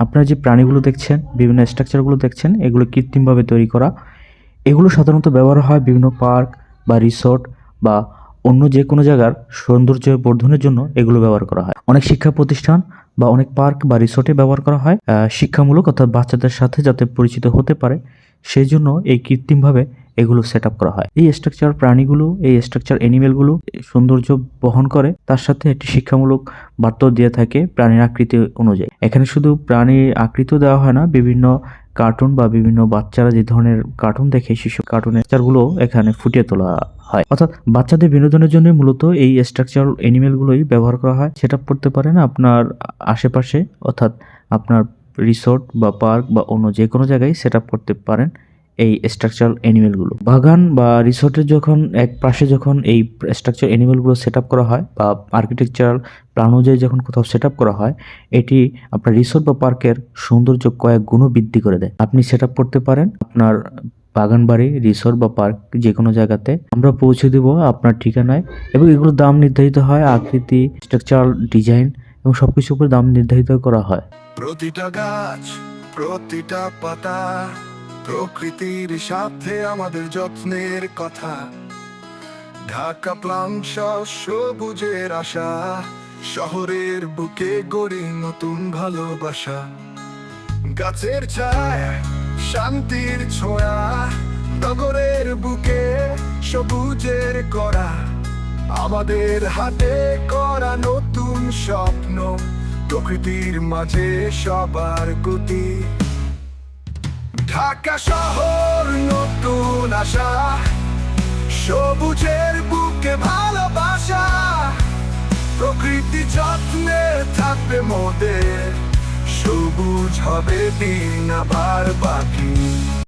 আপনারা যে প্রাণীগুলো দেখছেন, বিভিন্ন স্ট্রাকচারগুলো দেখছেন, এগুলো কৃত্রিমভাবে তৈরি করা। এগুলো সাধারণত ব্যবহার হয় বিভিন্ন পার্ক বা রিসোর্ট বা অন্য যে কোনো জায়গার সৌন্দর্য বর্ধনের জন্য এগুলো ব্যবহার করা হয়। অনেক শিক্ষা প্রতিষ্ঠান বা অনেক পার্ক বা রিসোর্টে ব্যবহার করা হয় শিক্ষামূলক, অর্থাৎ বাচ্চাদের সাথে যাতে পরিচিত হতে পারে সেই জন্য এই কৃত্রিমভাবে এগুলো সেট আপ করা হয়। এই স্ট্রাকচার প্রাণীগুলো, এই স্ট্রাকচার অ্যানিমেলগুলো সৌন্দর্য বহন করে, তার সাথে একটি শিক্ষামূলক বার্তাও দিয়ে থাকে প্রাণীর আকৃতি অনুযায়ী। এখানে শুধু প্রাণীর আকৃতিও দেওয়া হয় না, বিভিন্ন কার্টুন বা বিভিন্ন বাচ্চারা যে ধরনের কার্টুন দেখে শিশু কার্টুনের স্ট্রাকচারগুলো এখানে ফুটিয়ে তোলা হয়। অর্থাৎ বাচ্চাদের বিনোদনের জন্য মূলত এই স্ট্রাকচারাল অ্যানিমেলগুলোই ব্যবহার করা হয়। সেট আপ করতে পারেন আপনার আশেপাশে, অর্থাৎ আপনার রিসোর্ট বা পার্ক বা অন্য যে কোনো জায়গায় সেট আপ করতে পারেন এই স্ট্রাকচারাল অ্যানিমেলগুলো। বাগান বা রিসোর্টের যখন এক পাশে যখন এই স্ট্রাকচার অ্যানিমেলগুলো সেট আপ করা হয় বা আর্কিটেকচারাল প্ল্যান অনুযায়ী যখন কোথাও সেট আপ করা হয়, এটি আপনার রিসোর্ট বা পার্কের সৌন্দর্য কয়েক গুণ বৃদ্ধি করে দেয়। আপনি সেট আপ করতে পারেন আপনার বাগান বাড়ি, রিসোর্ট বা পার্ক যে কোনো জায়গাতে, আমরা পৌঁছে দেব আপনার ঠিকানায়। এবং এগুলোর দাম নির্ধারিত হয় আকৃতি, স্ট্রাকচারাল ডিজাইন এবং সবকিছুর উপর দাম নির্ধারিত করা হয়। প্রতিটা গাছ, প্রতিটা পাতা, প্রকৃতির সাথে আমাদের যত্নের কথা। ঢাকা প্লাংশ সবুজের আশা, শহরের বুকে গড়ি নতুন ভালোবাসা। গাছের ছায়া, শান্তির ছোঁয়া, নগরের বুকে সবুজের করা। আমাদের হাতে করা নতুন স্বপ্ন, প্রকৃতির মাঝে সবার গতি। ঢাকা শহর নতুন আশা, সবুজের বুকে ভালোবাসা। প্রকৃতি যত্নে থাকবে মোদের, সবুজ হবে দিন আবার বাকি।